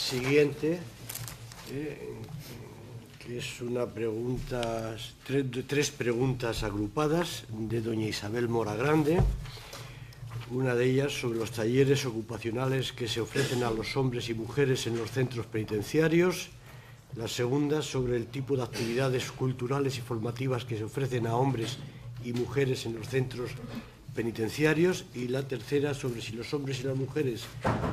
siguiente, que es una pregunta, tres preguntas agrupadas de doña Isabel Mora Grande. Una de ellas sobre los talleres ocupacionales que se ofrecen a los hombres y mujeres en los centros penitenciarios. La segunda sobre el tipo de actividades culturales y formativas que se ofrecen a hombres y mujeres en los centros penitenciarios. Y la tercera sobre si los hombres y las mujeres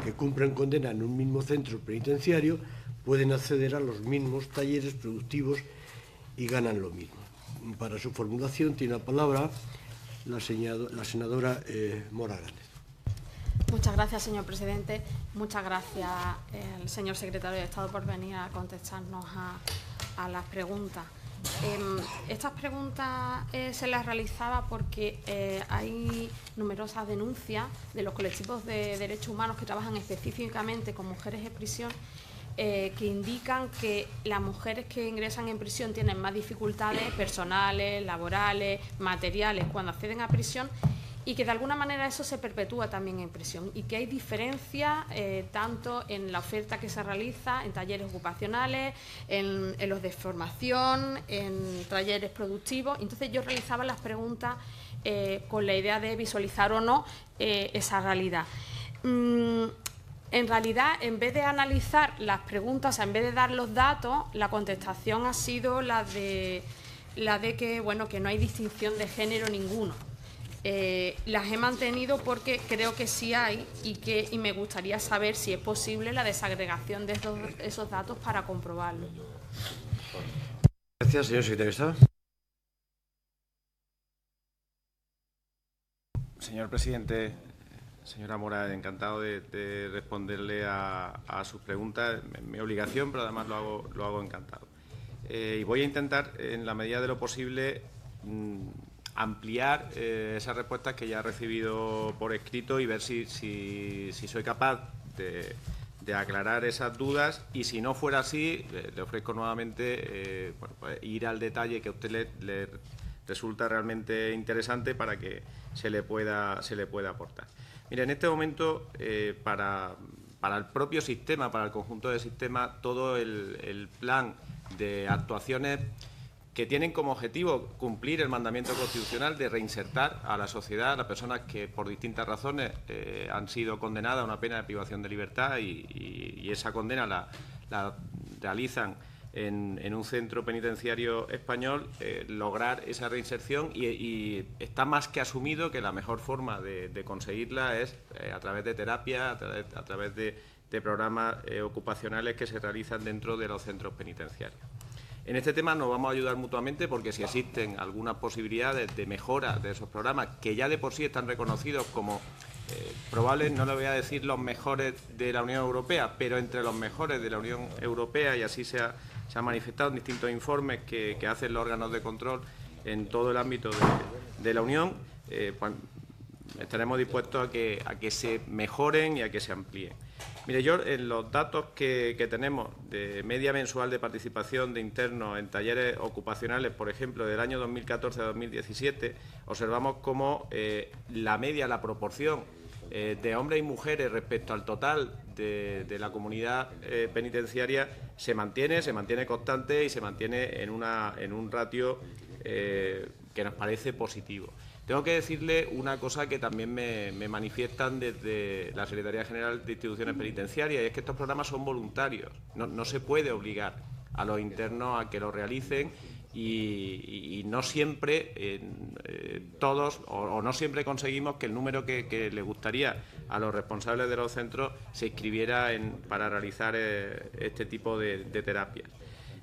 que cumplen condena en un mismo centro penitenciario pueden acceder a los mismos talleres productivos y ganan lo mismo. Para su formulación tiene la palabra la senadora Mora Grande. Muchas gracias, señor presidente. Muchas gracias al señor secretario de Estado por venir a contestarnos a las preguntas. Estas preguntas se las realizaba porque hay numerosas denuncias de los colectivos de derechos humanos que trabajan específicamente con mujeres en prisión, que indican que las mujeres que ingresan en prisión tienen más dificultades personales, laborales, materiales cuando acceden a prisión, y que de alguna manera eso se perpetúa también en prisión y que hay diferencias tanto en la oferta que se realiza en talleres ocupacionales, en los de formación, en talleres productivos. Entonces yo realizaba las preguntas con la idea de visualizar o no esa realidad. En realidad, en vez de analizar las preguntas, o sea, en vez de dar los datos, la contestación ha sido la de que, bueno, que no hay distinción de género ninguno. Las he mantenido porque creo que sí hay y me gustaría saber si es posible la desagregación de esos datos para comprobarlo. Gracias, señor secretario de Estado. Señor presidente, señora Mora, encantado de responderle a sus preguntas. Es mi obligación, pero además lo hago encantado. Y voy a intentar, en la medida de lo posible, ampliar esas respuestas que ya he recibido por escrito y ver si soy capaz de aclarar esas dudas, y si no fuera así, le ofrezco nuevamente pues ir al detalle que a usted le resulta realmente interesante para que se le pueda aportar. Mira, en este momento, para el propio sistema, para el conjunto del sistema, todo el plan de actuaciones que tienen como objetivo cumplir el mandamiento constitucional de reinsertar a la sociedad a las personas que por distintas razones han sido condenadas a una pena de privación de libertad y esa condena la realizan en un centro penitenciario español, lograr esa reinserción, y está más que asumido que la mejor forma de conseguirla es a través de terapia, a través de programas ocupacionales que se realizan dentro de los centros penitenciarios. En este tema nos vamos a ayudar mutuamente, porque si existen algunas posibilidades de mejora de esos programas, que ya de por sí están reconocidos como probables, no le voy a decir los mejores de la Unión Europea, pero entre los mejores de la Unión Europea, y así se ha manifestado en distintos informes que hacen los órganos de control en todo el ámbito de la Unión, pues estaremos dispuestos a que se mejoren y a que se amplíen. Mire, yo en los datos que tenemos de media mensual de participación de internos en talleres ocupacionales, por ejemplo, del año 2014 a 2017, observamos cómo la media, la proporción de hombres y mujeres respecto al total de la comunidad penitenciaria se mantiene constante y se mantiene en un ratio que nos parece positivo. Tengo que decirle una cosa que también me manifiestan desde la Secretaría General de Instituciones Penitenciarias, y es que estos programas son voluntarios. No se puede obligar a los internos a que lo realicen, y no siempre todos o no siempre conseguimos que el número que le gustaría a los responsables de los centros se inscribiera para realizar este tipo de terapias.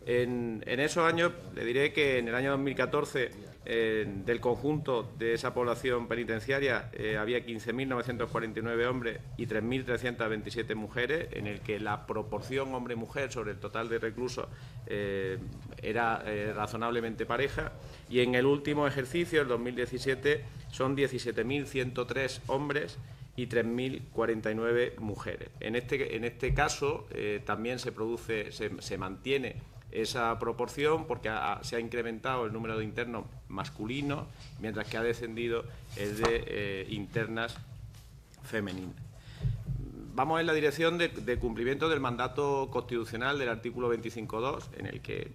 En esos años, le diré que en el año 2014, del conjunto de esa población penitenciaria, había 15.949 hombres y 3.327 mujeres, en el que la proporción hombre-mujer sobre el total de reclusos era razonablemente pareja, y en el último ejercicio, el 2017, son 17.103 hombres y 3.049 mujeres. En este caso también se mantiene esa proporción, porque se ha incrementado el número de internos masculinos, mientras que ha descendido el de internas femeninas. vamos en la dirección de cumplimiento del mandato constitucional del artículo 25.2, en el que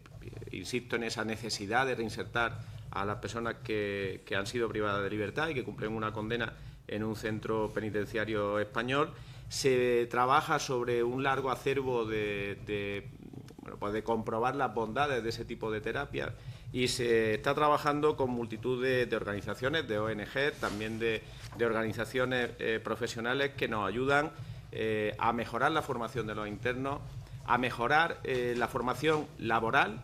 insisto en esa necesidad de reinsertar a las personas que han sido privadas de libertad y que cumplen una condena en un centro penitenciario español. Se trabaja sobre un largo acervo de comprobar las bondades de ese tipo de terapias y se está trabajando con multitud de organizaciones, de ONG, también de organizaciones profesionales que nos ayudan a mejorar la formación de los internos, a mejorar la formación laboral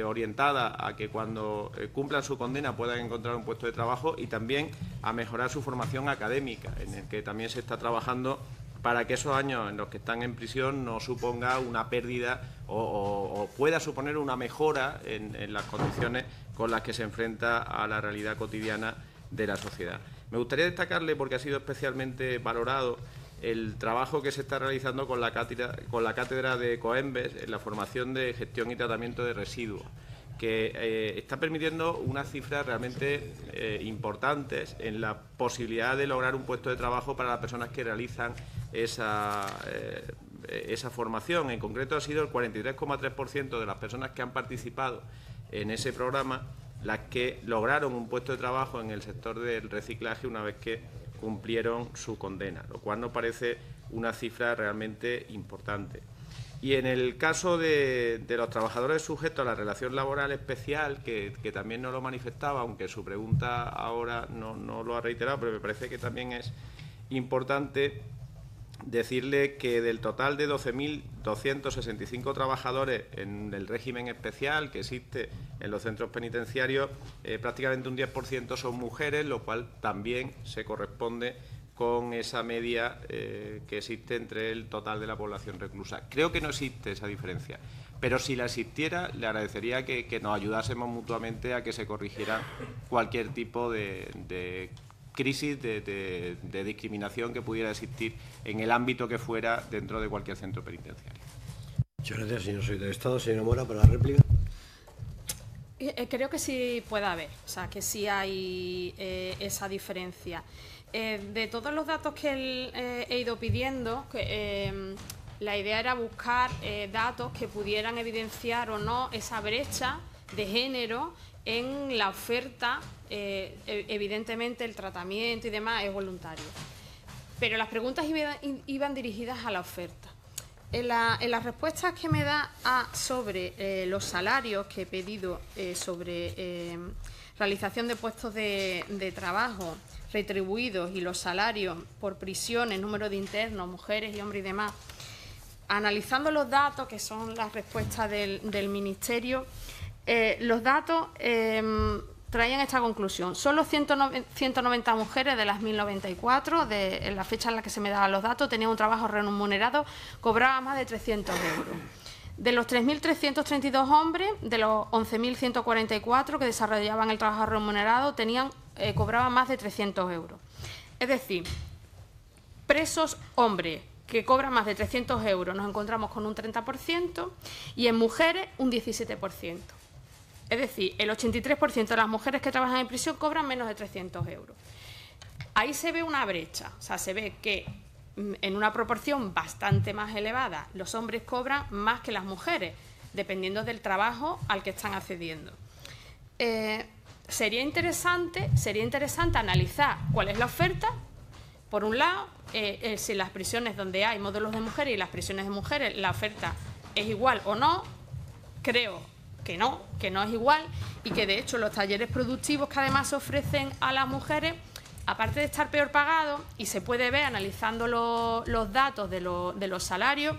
orientada a que cuando cumplan su condena puedan encontrar un puesto de trabajo y también a mejorar su formación académica, en el que también se está trabajando para que esos años en los que están en prisión no suponga una pérdida o pueda suponer una mejora en las condiciones con las que se enfrenta a la realidad cotidiana de la sociedad. Me gustaría destacarle, porque ha sido especialmente valorado, el trabajo que se está realizando con la cátedra de Coembes en la formación de gestión y tratamiento de residuos, que está permitiendo unas cifras realmente importantes en la posibilidad de lograr un puesto de trabajo para las personas que realizan esa formación. En concreto, ha sido el 43,3% de las personas que han participado en ese programa las que lograron un puesto de trabajo en el sector del reciclaje una vez que cumplieron su condena, lo cual nos parece una cifra realmente importante. Y en el caso de los trabajadores sujetos a la relación laboral especial, que también nos lo manifestaba, aunque su pregunta ahora no lo ha reiterado, pero me parece que también es importante decirle que del total de 12.265 trabajadores en el régimen especial que existe en los centros penitenciarios, prácticamente un 10% son mujeres, lo cual también se corresponde con esa media que existe entre el total de la población reclusa. Creo que no existe esa diferencia, pero si la existiera, le agradecería que nos ayudásemos mutuamente a que se corrigiera cualquier tipo de crisis de discriminación que pudiera existir en el ámbito que fuera dentro de cualquier centro penitenciario. Muchas gracias, señor secretario de Estado. Señora Mora, para la réplica. Creo que sí puede haber, o sea, que sí hay esa diferencia. De todos los datos que he ido pidiendo, la idea era buscar datos que pudieran evidenciar o no esa brecha de género en la oferta. Evidentemente el tratamiento y demás es voluntario, pero las preguntas iban dirigidas a la oferta. En las respuestas que me da sobre los salarios que he pedido sobre realización de puestos de trabajo retribuidos y los salarios por prisiones, número de internos, mujeres y hombres y demás, analizando los datos, que son las respuestas del Ministerio, los datos traían esta conclusión. Solo 190 mujeres de las 1094, en la fecha en la que se me daban los datos, tenían un trabajo remunerado, cobraban más de 300 euros. De los 3.332 hombres, de los 11.144 que desarrollaban el trabajo remunerado, cobraban más de 300 euros. Es decir, presos hombres que cobran más de 300 euros nos encontramos con un 30% y en mujeres un 17%. Es decir, el 83% de las mujeres que trabajan en prisión cobran menos de 300 euros. Ahí se ve una brecha, o sea, se ve que en una proporción bastante más elevada los hombres cobran más que las mujeres, dependiendo del trabajo al que están accediendo. Sería interesante analizar cuál es la oferta. Por un lado, si las prisiones donde hay módulos de mujeres y las prisiones de mujeres la oferta es igual o no. Creo que no es igual y que de hecho los talleres productivos que además se ofrecen a las mujeres, aparte de estar peor pagados, y se puede ver analizando los datos de los salarios,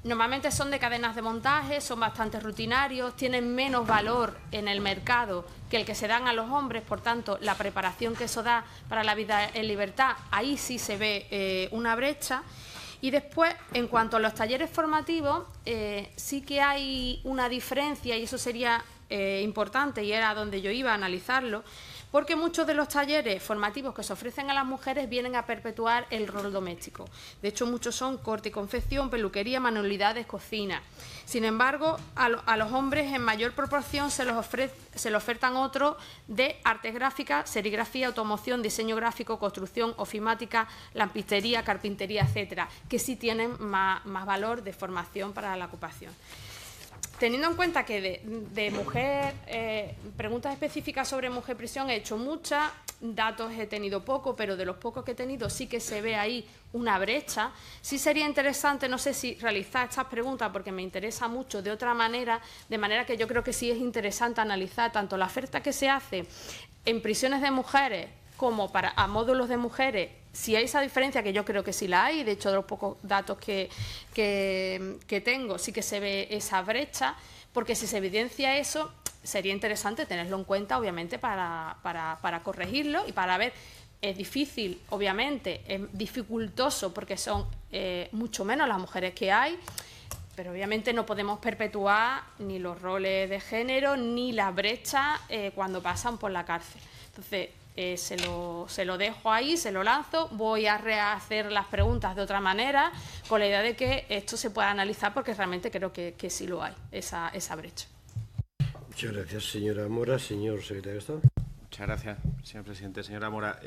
normalmente son de cadenas de montaje, son bastante rutinarios, tienen menos valor en el mercado que el que se dan a los hombres, por tanto, la preparación que eso da para la vida en libertad, ahí sí se ve una brecha. Y después, en cuanto a los talleres formativos, sí que hay una diferencia, y eso sería importante, y era donde yo iba a analizarlo, porque muchos de los talleres formativos que se ofrecen a las mujeres vienen a perpetuar el rol doméstico. De hecho, muchos son corte y confección, peluquería, manualidades, cocina. Sin embargo, a los hombres en mayor proporción se les ofertan otros de artes gráficas, serigrafía, automoción, diseño gráfico, construcción, ofimática, lampistería, carpintería, etcétera, que sí tienen más valor de formación para la ocupación. Teniendo en cuenta que de mujer, preguntas específicas sobre mujer prisión he hecho muchas, datos he tenido poco, pero de los pocos que he tenido sí que se ve ahí una brecha. Sí sería interesante, no sé si realizar estas preguntas porque me interesa mucho de otra manera, de manera que yo creo que sí es interesante analizar tanto la oferta que se hace en prisiones de mujeres como a módulos de mujeres, si hay esa diferencia, que yo creo que sí la hay, de hecho de los pocos datos que tengo sí que se ve esa brecha, porque si se evidencia eso, sería interesante tenerlo en cuenta, obviamente, para corregirlo y para ver. Es difícil, obviamente, es dificultoso porque son mucho menos las mujeres que hay, pero obviamente no podemos perpetuar ni los roles de género ni la brecha cuando pasan por la cárcel. Entonces, se lo dejo ahí, se lo lanzo, voy a rehacer las preguntas de otra manera con la idea de que esto se pueda analizar porque realmente creo que sí lo hay, esa brecha. Muchas gracias, señora Mora. Señor secretario de Estado. Muchas gracias, señor presidente. Señora Mora,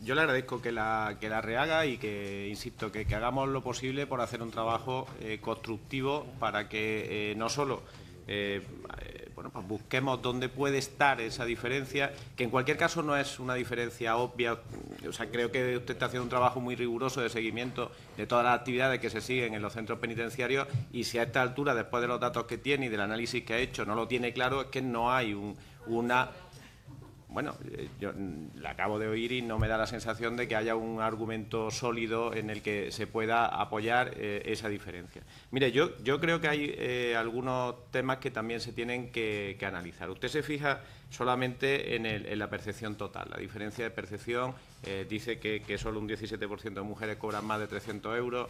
yo le agradezco que la rehaga y que, insisto, que hagamos lo posible por hacer un trabajo constructivo para que no solo bueno, pues busquemos dónde puede estar esa diferencia, que en cualquier caso no es una diferencia obvia. O sea, creo que usted está haciendo un trabajo muy riguroso de seguimiento de todas las actividades que se siguen en los centros penitenciarios, y si a esta altura, después de los datos que tiene y del análisis que ha hecho, no lo tiene claro, es que no hay una... Bueno, yo la acabo de oír y no me da la sensación de que haya un argumento sólido en el que se pueda apoyar esa diferencia. Mire, yo creo que hay algunos temas que también se tienen que analizar. Usted se fija solamente en la percepción total. La diferencia de percepción dice que solo un 17% de mujeres cobran más de 300 euros,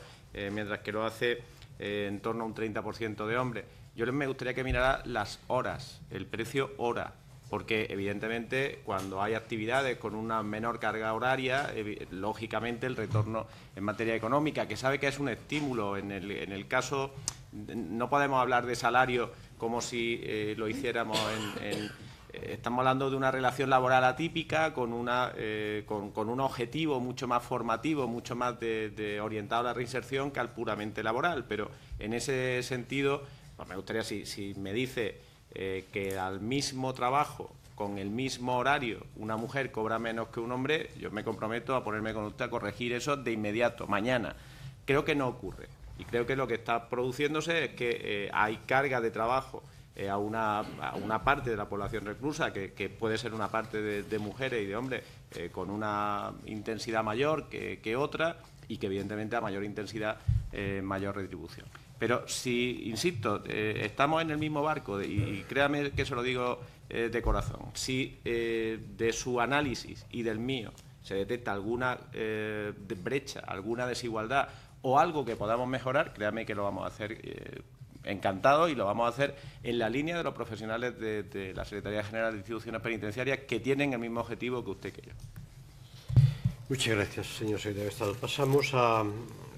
mientras que lo hace en torno a un 30% de hombres. Yo me gustaría que mirara las horas, el precio hora, porque evidentemente cuando hay actividades con una menor carga horaria, lógicamente el retorno en materia económica, que sabe que es un estímulo, en el caso, no podemos hablar de salario como si lo hiciéramos estamos hablando de una relación laboral atípica con un objetivo mucho más formativo, mucho más de orientado a la reinserción que al puramente laboral, pero en ese sentido, pues me gustaría, si me dice que al mismo trabajo, con el mismo horario, una mujer cobra menos que un hombre, yo me comprometo a ponerme con usted a corregir eso de inmediato, mañana. Creo que no ocurre, y creo que lo que está produciéndose es que hay carga de trabajo a una parte de la población reclusa, que puede ser una parte de mujeres y de hombres, con una intensidad mayor que otra, y que evidentemente a mayor intensidad, mayor retribución. Pero si, insisto, estamos en el mismo barco, y créame que se lo digo de corazón, si de su análisis y del mío se detecta alguna brecha, alguna desigualdad o algo que podamos mejorar, créame que lo vamos a hacer encantado, y lo vamos a hacer en la línea de los profesionales de la Secretaría General de Instituciones Penitenciarias, que tienen el mismo objetivo que usted que yo. Muchas gracias, señor secretario de Estado. Pasamos a